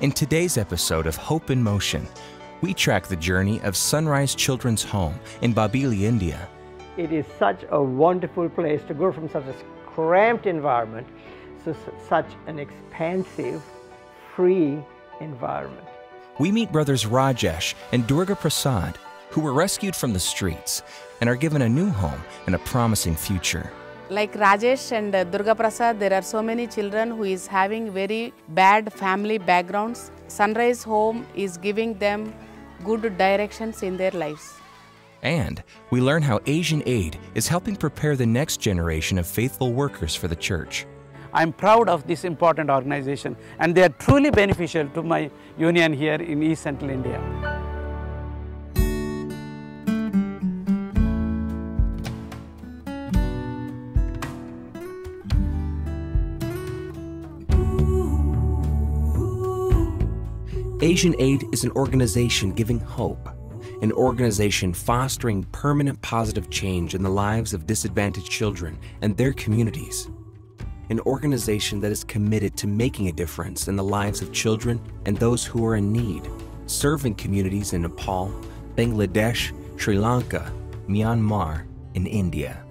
In today's episode of Hope in Motion, we track the journey of Sunrise Children's Home in Babili, India. It is such a wonderful place to go from such a cramped environment to such an expansive, free environment. We meet brothers Rajesh and Durga Prasad, who were rescued from the streets and are given a new home and a promising future. Like Rajesh and Durga Prasad, there are so many children who is having very bad family backgrounds. Sunrise Home is giving them good directions in their lives. And we learn how Asian Aid is helping prepare the next generation of faithful workers for the church. I'm proud of this important organization, and they are truly beneficial to my union here in East Central India. Asian Aid is an organization giving hope, an organization fostering permanent positive change in the lives of disadvantaged children and their communities, an organization that is committed to making a difference in the lives of children and those who are in need, serving communities in Nepal, Bangladesh, Sri Lanka, Myanmar, and India.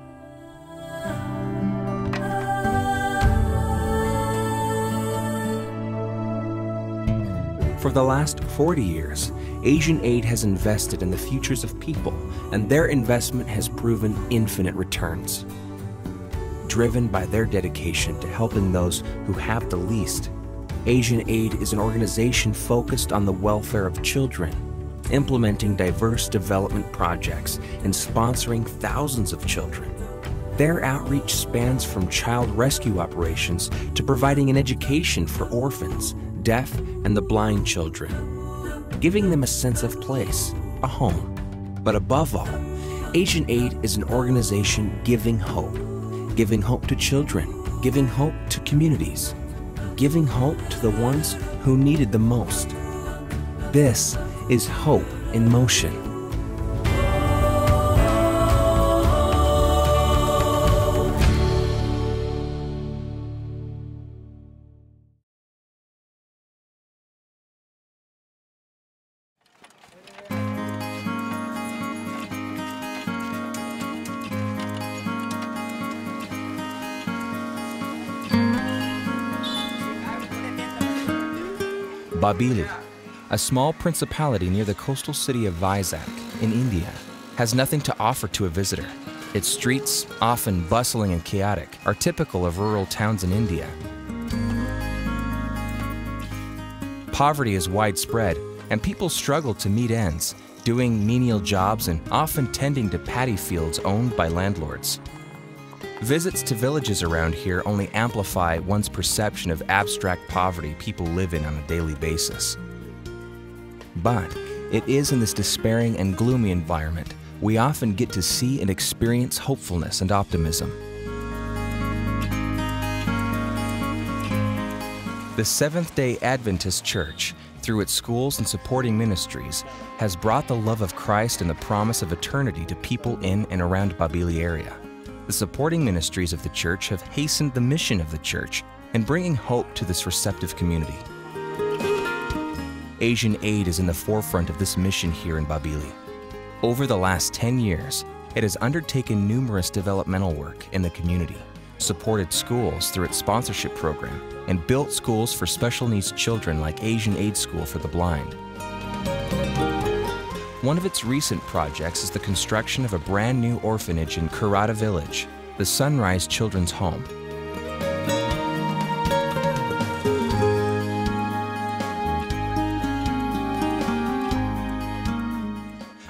For the last 40 years, Asian Aid has invested in the futures of people, and their investment has proven infinite returns. Driven by their dedication to helping those who have the least, Asian Aid is an organization focused on the welfare of children, implementing diverse development projects and sponsoring thousands of children. Their outreach spans from child rescue operations to providing an education for orphans, deaf, and the blind children, giving them a sense of place, a home. But above all, Asian Aid is an organization giving hope to children, giving hope to communities, giving hope to the ones who need it the most. This is Hope in Motion. Babili, a small principality near the coastal city of Vizag in India, has nothing to offer to a visitor. Its streets, often bustling and chaotic, are typical of rural towns in India. Poverty is widespread, and people struggle to meet ends, doing menial jobs and often tending to paddy fields owned by landlords. Visits to villages around here only amplify one's perception of abstract poverty people live in on a daily basis. But it is in this despairing and gloomy environment we often get to see and experience hopefulness and optimism. The Seventh-day Adventist Church, through its schools and supporting ministries, has brought the love of Christ and the promise of eternity to people in and around Babili area. The supporting ministries of the church have hastened the mission of the church in bringing hope to this receptive community. Asian Aid is in the forefront of this mission here in Babili. Over the last 10 years, it has undertaken numerous developmental work in the community, supported schools through its sponsorship program, and built schools for special needs children like Asian Aid School for the Blind. One of its recent projects is the construction of a brand new orphanage in Kurata village, the Sunrise Children's Home.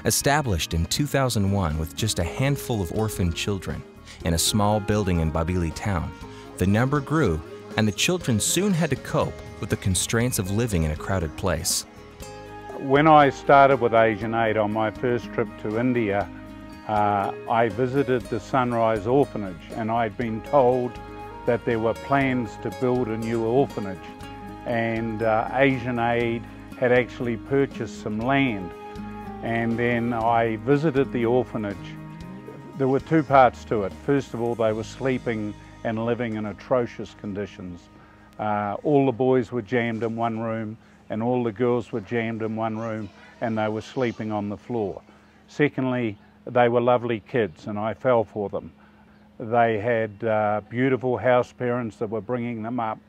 Established in 2001 with just a handful of orphaned children in a small building in Babili town, the number grew and the children soon had to cope with the constraints of living in a crowded place. When I started with Asian Aid on my first trip to India, I visited the Sunrise Orphanage, and I'd been told that there were plans to build a new orphanage, and Asian Aid had actually purchased some land. And then I visited the orphanage. There were two parts to it. First of all, they were sleeping and living in atrocious conditions. All the boys were jammed in one room, and all the girls were jammed in one room and they were sleeping on the floor. Secondly, they were lovely kids and I fell for them. They had beautiful house parents that were bringing them up,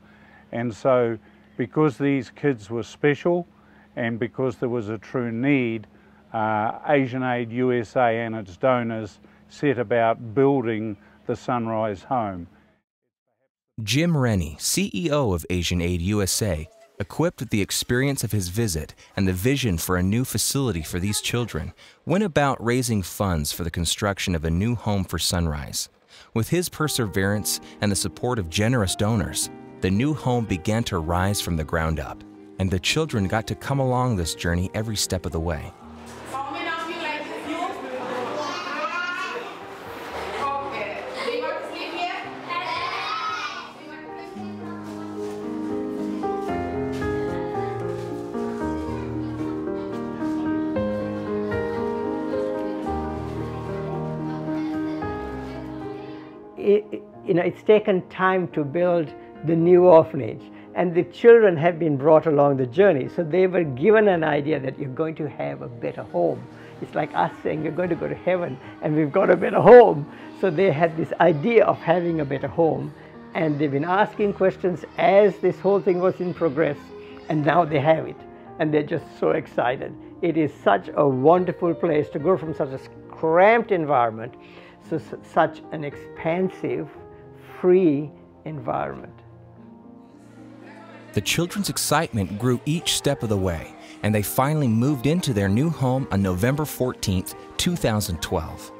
and so because these kids were special and because there was a true need, Asian Aid USA and its donors set about building the Sunrise Home. Jim Rennie, CEO of Asian Aid USA, equipped with the experience of his visit and the vision for a new facility for these children, went about raising funds for the construction of a new home for Sunrise. With his perseverance and the support of generous donors, the new home began to rise from the ground up, and the children got to come along this journey every step of the way. How many of you like this view? Okay. Do you want to sleep here? It's taken time to build the new orphanage, and the children have been brought along the journey, so they were given an idea that you're going to have a better home. It's like us saying you're going to go to heaven and we've got a better home. So they had this idea of having a better home, and they've been asking questions as this whole thing was in progress, and now they have it and they're just so excited. It is such a wonderful place to go from such a cramped environment to such an expansive, free environment. The children's excitement grew each step of the way, and they finally moved into their new home on November 14th, 2012.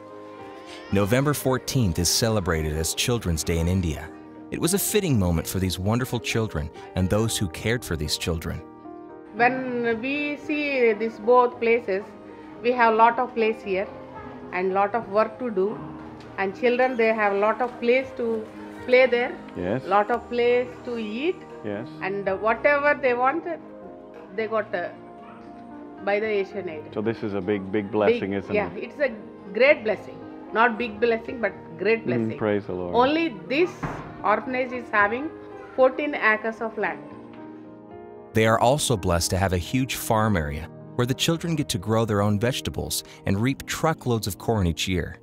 November 14th is celebrated as Children's Day in India. It was a fitting moment for these wonderful children and those who cared for these children. When we see these both places, we have a lot of place here and lot of work to do, and children, they have a lot of place to play there, Yes. lot of place to eat, Yes. and whatever they want, they got by the Asian Aid. So this is a big blessing, isn't yeah, it? it's a great blessing. Not big blessing, but great blessing. Praise the Lord. Only this orphanage is having 14 acres of land. They are also blessed to have a huge farm area where the children get to grow their own vegetables and reap truckloads of corn each year.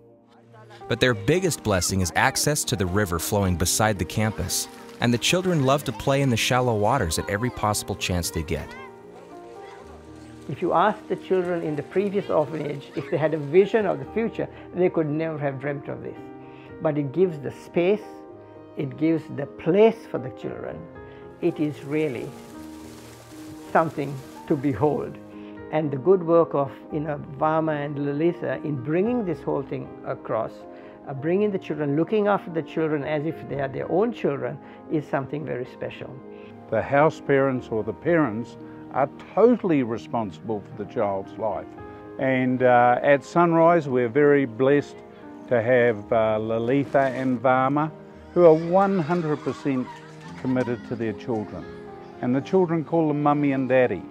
But their biggest blessing is access to the river flowing beside the campus, and the children love to play in the shallow waters at every possible chance they get. If you ask the children in the previous orphanage if they had a vision of the future, they could never have dreamt of this. But it gives the space, it gives the place for the children. It is really something to behold. And the good work of Varma and Lalitha in bringing this whole thing across, bringing the children, looking after the children as if they are their own children, is something very special. The house parents or the parents are totally responsible for the child's life. And at Sunrise, we're very blessed to have Lalitha and Varma, who are 100% committed to their children. And the children call them Mummy and Daddy.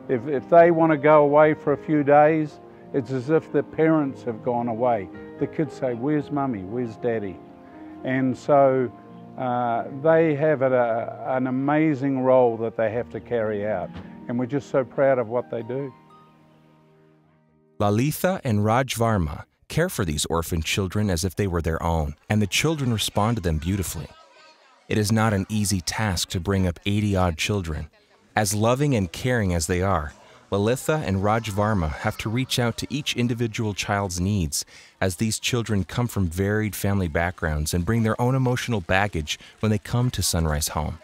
If they want to go away for a few days, it's as if the parents have gone away. The kids say, "Where's Mummy? Where's Daddy?" And so they have an amazing role that they have to carry out, and we're just so proud of what they do. Lalitha and Raj Varma care for these orphan children as if they were their own, and the children respond to them beautifully. It is not an easy task to bring up 80-odd children. As loving and caring as they are, Lalitha and Raj Varma have to reach out to each individual child's needs, as these children come from varied family backgrounds and bring their own emotional baggage when they come to Sunrise Home.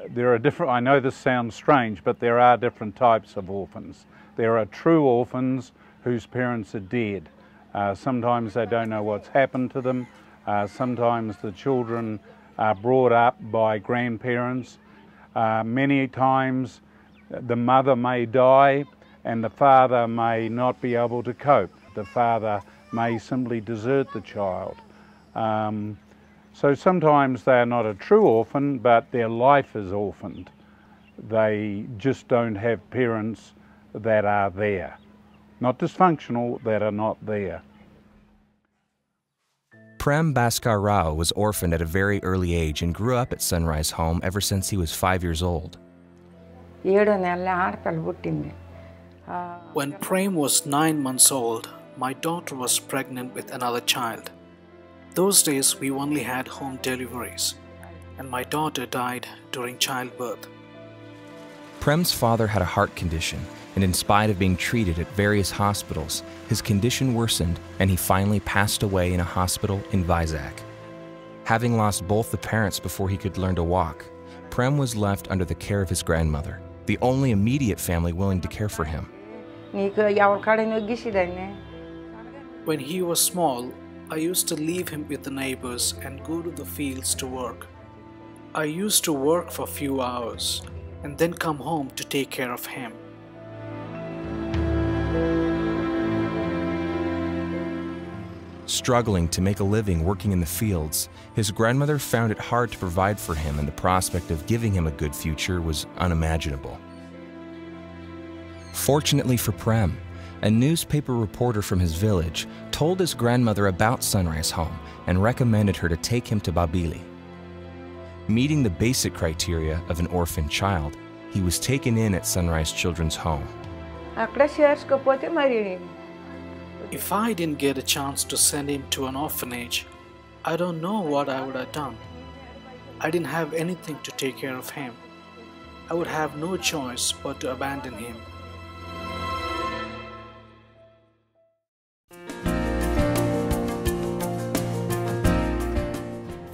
There are different, I know this sounds strange, but there are different types of orphans. There are true orphans whose parents are dead. Sometimes they don't know what's happened to them. Sometimes the children are brought up by grandparents. Many times the mother may die and the father may not be able to cope. The father may simply desert the child. So sometimes they are not a true orphan, but their life is orphaned. They just don't have parents that are there. Not dysfunctional, that are not there. Prem Bhaskar Rao was orphaned at a very early age and grew up at Sunrise Home ever since he was 5 years old. ఏడో నెల ఆడపిల్ల పుట్టింది. When Prem was 9 months old, my daughter was pregnant with another child. Those days we only had home deliveries, and my daughter died during childbirth. Prem's father had a heart condition, and in spite of being treated at various hospitals, his condition worsened and he finally passed away in a hospital in Vizag. Having lost both the parents before he could learn to walk, Prem was left under the care of his grandmother, the only immediate family willing to care for him. When he was small, I used to leave him with the neighbors and go to the fields to work. I used to work for a few hours and then come home to take care of him. Struggling to make a living working in the fields, his grandmother found it hard to provide for him, and the prospect of giving him a good future was unimaginable. Fortunately for Prem, a newspaper reporter from his village told his grandmother about Sunrise Home and recommended her to take him to Babili. Meeting the basic criteria of an orphan child, he was taken in at Sunrise Children's Home. If I didn't get a chance to send him to an orphanage, I don't know what I would have done. I didn't have anything to take care of him. I would have no choice but to abandon him.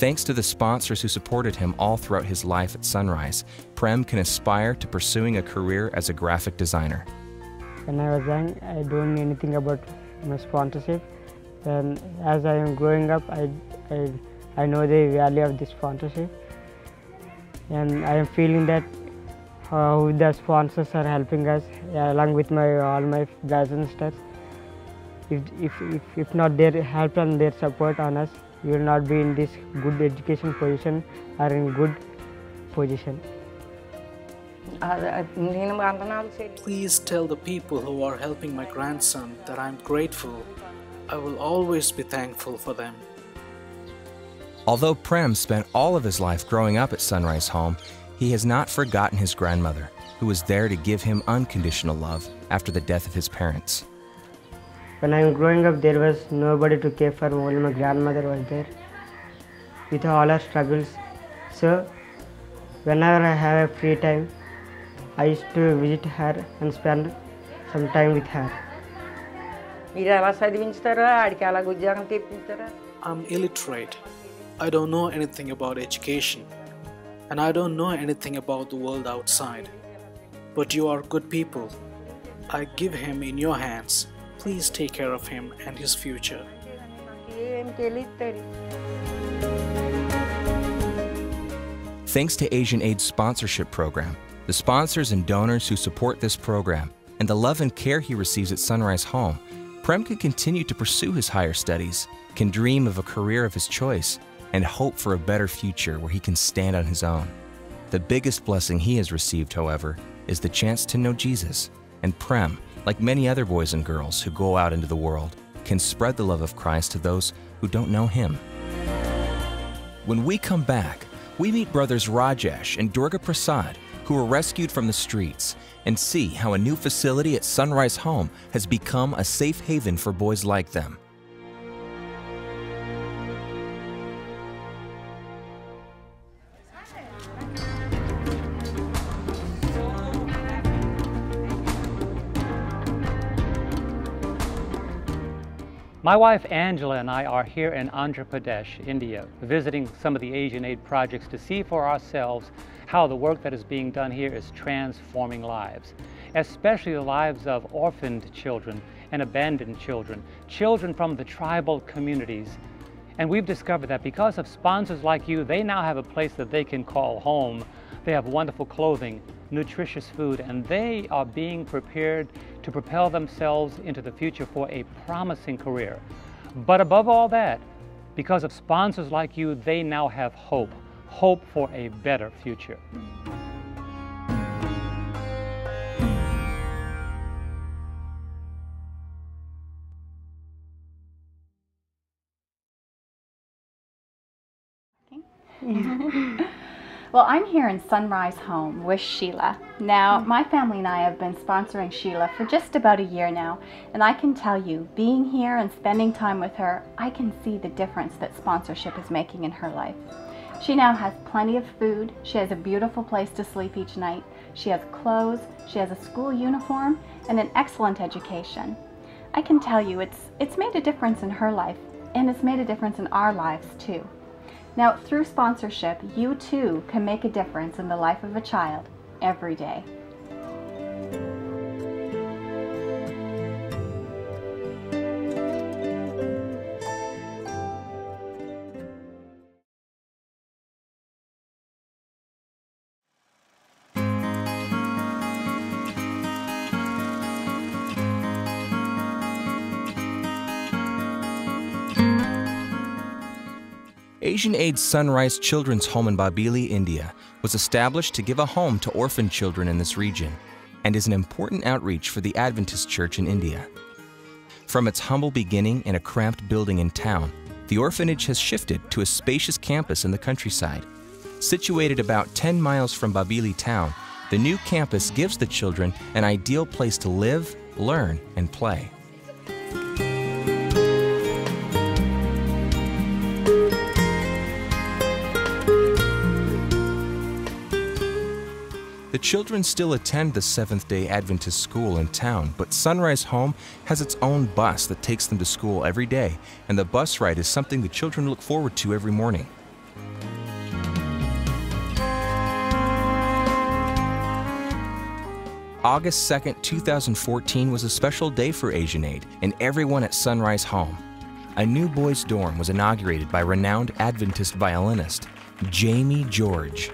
Thanks to the sponsors who supported him all throughout his life at Sunrise, Prem can aspire to pursuing a career as a graphic designer. When I was young, I don't know anything about my sponsorship, and as I am growing up, I know the value of this sponsorship, and I am feeling that how the sponsors are helping us along with all my brothers and sisters. If not their help and their support on us, we will not be in this good education position or in good position. Please tell the people who are helping my grandson that I'm grateful. I will always be thankful for them. Although Prem spent all of his life growing up at Sunrise Home, he has not forgotten his grandmother, who was there to give him unconditional love after the death of his parents. When I was growing up, there was nobody to care for, only my grandmother was there with all her struggles. So whenever I have a free time, I used to visit her and spend some time with her. I'm illiterate. I don't know anything about education, and I don't know anything about the world outside. But you are good people. I give him in your hands. Please take care of him and his future. Thanks to Asian Aid's sponsorship program, the sponsors and donors who support this program, and the love and care he receives at Sunrise Home, Prem can continue to pursue his higher studies, can dream of a career of his choice, and hope for a better future where he can stand on his own. The biggest blessing he has received, however, is the chance to know Jesus, and Prem, like many other boys and girls who go out into the world, can spread the love of Christ to those who don't know Him. When we come back, we meet brothers Rajesh and Durga Prasad, who were rescued from the streets, and see how a new facility at Sunrise Home has become a safe haven for boys like them. My wife Angela and I are here in Andhra Pradesh, India, visiting some of the Asian Aid projects to see for ourselves how the work that is being done here is transforming lives, especially the lives of orphaned children and abandoned children, children from the tribal communities. And we've discovered that because of sponsors like you, they now have a place that they can call home. They have wonderful clothing, nutritious food, and they are being prepared to propel themselves into the future for a promising career. But above all that, because of sponsors like you, they now have hope, hope for a better future. Well, I'm here in Sunrise Home with Sheila. Now, my family and I have been sponsoring Sheila for just about a year now, and I can tell you, being here and spending time with her, I can see the difference that sponsorship is making in her life. She now has plenty of food, she has a beautiful place to sleep each night, she has clothes, she has a school uniform, and an excellent education. I can tell you, it's made a difference in her life, and it's made a difference in our lives too. Now, through sponsorship, you too can make a difference in the life of a child every day. Asian Aid's Sunrise Children's Home in Babili, India, was established to give a home to orphan children in this region and is an important outreach for the Adventist Church in India. From its humble beginning in a cramped building in town, the orphanage has shifted to a spacious campus in the countryside. Situated about 10 miles from Babili town, the new campus gives the children an ideal place to live, learn, and play. The children still attend the Seventh-day Adventist school in town, but Sunrise Home has its own bus that takes them to school every day, and the bus ride is something the children look forward to every morning. August 2nd, 2014 was a special day for Asian Aid and everyone at Sunrise Home. A new boys' dorm was inaugurated by renowned Adventist violinist Jamie George.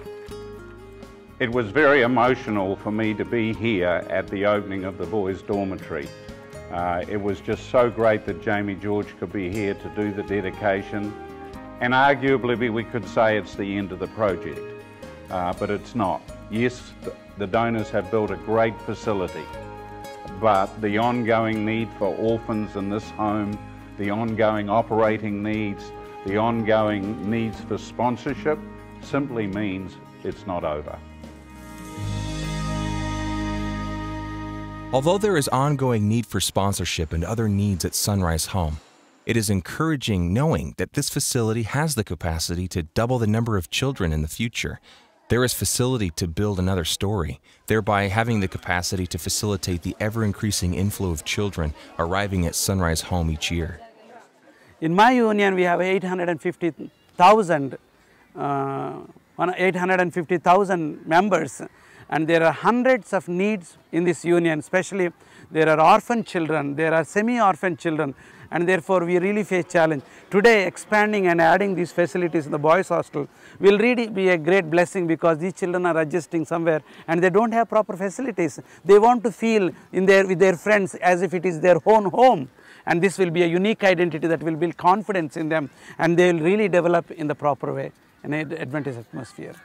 It was very emotional for me to be here at the opening of the boys' dormitory. It was just so great that Jamie George could be here to do the dedication, and arguably we could say it's the end of the project, but it's not. Yes, the donors have built a great facility, but the ongoing need for orphans in this home, the ongoing operating needs, the ongoing needs for sponsorship simply means it's not over. Although there is ongoing need for sponsorship and other needs at Sunrise Home, it is encouraging knowing that this facility has the capacity to double the number of children in the future. There is facility to build another story, thereby having the capacity to facilitate the ever-increasing inflow of children arriving at Sunrise Home each year. In my union, we have 850,000 members. And there are hundreds of needs in this union, especially there are orphan children, there are semi-orphan children, and therefore we really face challenge. Today, expanding and adding these facilities in the boys' hostel will really be a great blessing, because these children are adjusting somewhere and they don't have proper facilities. They want to feel with their friends as if it is their own home, and this will be a unique identity that will build confidence in them, and they will really develop in the proper way in an Adventist atmosphere.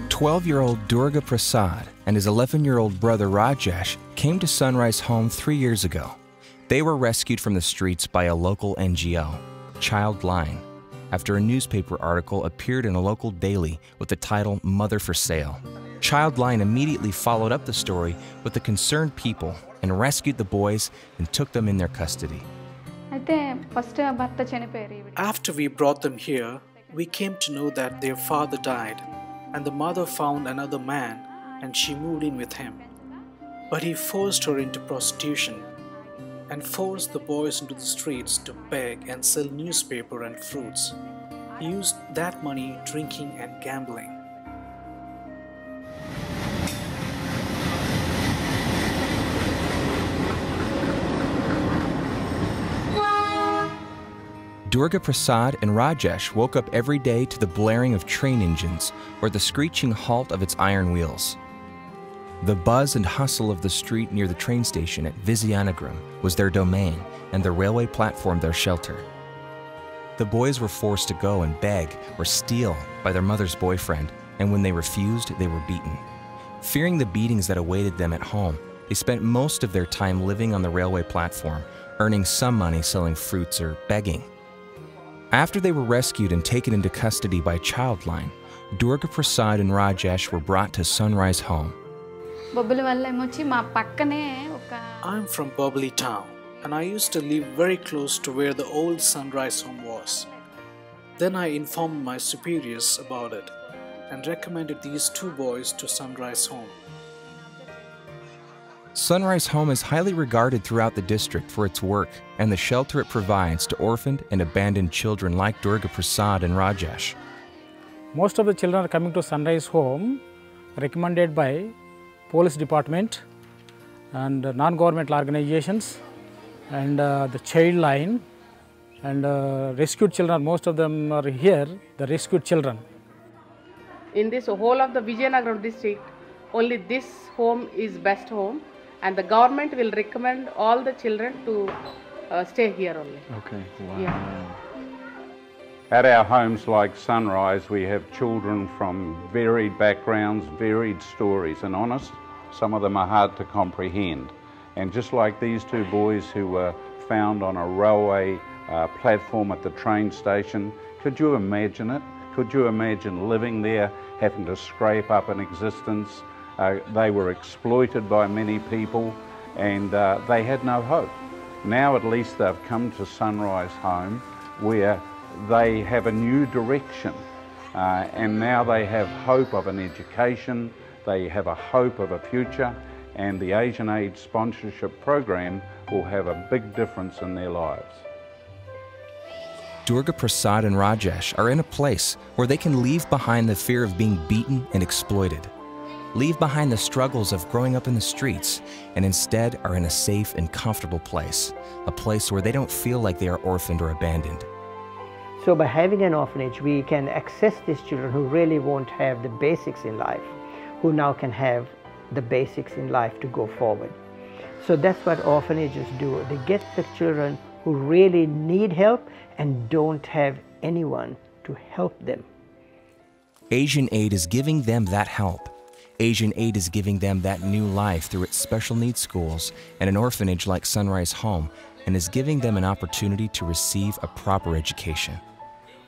"12-year-old Durga Prasad and his 11-year-old brother Rajesh came to Sunrise Home 3 years ago. They were rescued from the streets by a local NGO, Childline, after a newspaper article appeared in a local daily with the title "Mother for Sale." Childline immediately followed up the story with the concerned people and rescued the boys and took them in their custody. After we brought them here, we came to know that their father died, and the mother found another man and she moved in with him. But he forced her into prostitution and forced the boys into the streets to beg and sell newspaper and fruits. He used that money drinking and gambling. Durga Prasad and Rajesh woke up every day to the blaring of train engines or the screeching halt of its iron wheels. The buzz and hustle of the street near the train station at Vizianagaram was their domain, and the railway platform their shelter. The boys were forced to go and beg or steal by their mother's boyfriend, and when they refused, they were beaten. Fearing the beatings that awaited them at home, they spent most of their time living on the railway platform, earning some money selling fruits or begging. After they were rescued and taken into custody by Childline, Durga Prasad and Rajesh were brought to Sunrise Home. I'm from Bubbly Town, and I used to live very close to where the old Sunrise Home was. Then I informed my superiors about it and recommended these two boys to Sunrise Home. Sunrise Home is highly regarded throughout the district for its work and the shelter it provides to orphaned and abandoned children like Durga Prasad and Rajesh. Most of the children are coming to Sunrise Home recommended by police department and non-governmental organizations and the Childline and rescued children. Most of them are here, the rescued children. In this whole of the Vizianagaram district, only this home is best home, and the government will recommend all the children to stay here only. Okay, wow. Yeah. At our homes like Sunrise, we have children from varied backgrounds, varied stories, and honest, some of them are hard to comprehend. And just like these two boys who were found on a railway platform at the train station, could you imagine it? Could you imagine living there, having to scrape up an existence? They were exploited by many people, and they had no hope. Now at least they've come to Sunrise Home, where they have a new direction, and now they have hope of an education, they have a hope of a future, and the Asian Aid sponsorship program will have a big difference in their lives. Durga Prasad and Rajesh are in a place where they can leave behind the fear of being beaten and exploited, leave behind the struggles of growing up in the streets, and instead are in a safe and comfortable place, a place where they don't feel like they are orphaned or abandoned. So by having an orphanage, we can access these children who really won't have the basics in life, who now can have the basics in life to go forward. So that's what orphanages do. They get the children who really need help and don't have anyone to help them. Asian Aid is giving them that help. Asian Aid is giving them that new life through its special needs schools and an orphanage like Sunrise Home, and is giving them an opportunity to receive a proper education.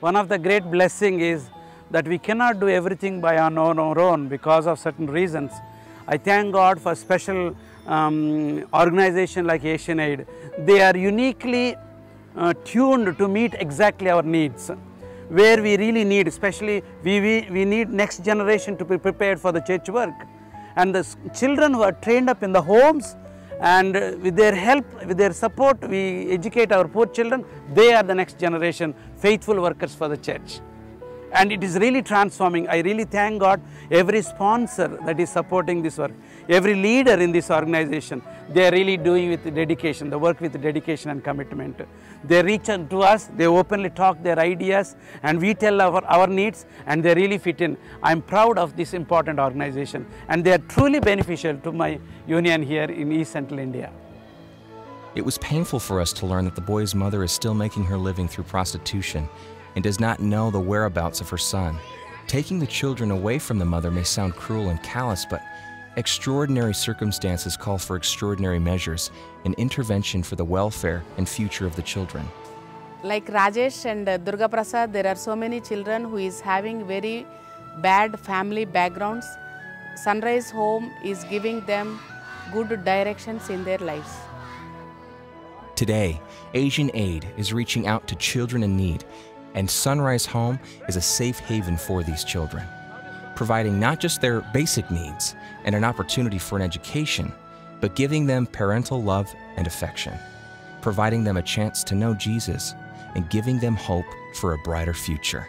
One of the great blessings is that we cannot do everything by our own because of certain reasons. I thank God for special organization like Asian Aid. They are uniquely tuned to meet exactly our needs. Where we really need, especially we need next generation to be prepared for the church work. And the children who are trained up in the homes, and with their help, with their support, we educate our poor children. They are the next generation, faithful workers for the church. And it is really transforming. I really thank God, every sponsor that is supporting this work, every leader in this organization, they are really doing with dedication, the work with dedication and commitment. They reach out to us, they openly talk their ideas, and we tell our needs, and they really fit in. I'm proud of this important organization, and they are truly beneficial to my union here in East Central India. It was painful for us to learn that the boy's mother is still making her living through prostitution and does not know the whereabouts of her son. Taking the children away from the mother may sound cruel and callous, but extraordinary circumstances call for extraordinary measures and intervention for the welfare and future of the children. Like Rajesh and Durga Prasad, there are so many children who is having very bad family backgrounds. Sunrise Home is giving them good directions in their lives. Today, Asian Aid is reaching out to children in need, and Sunrise Home is a safe haven for these children, providing not just their basic needs and an opportunity for an education, but giving them parental love and affection, providing them a chance to know Jesus, and giving them hope for a brighter future.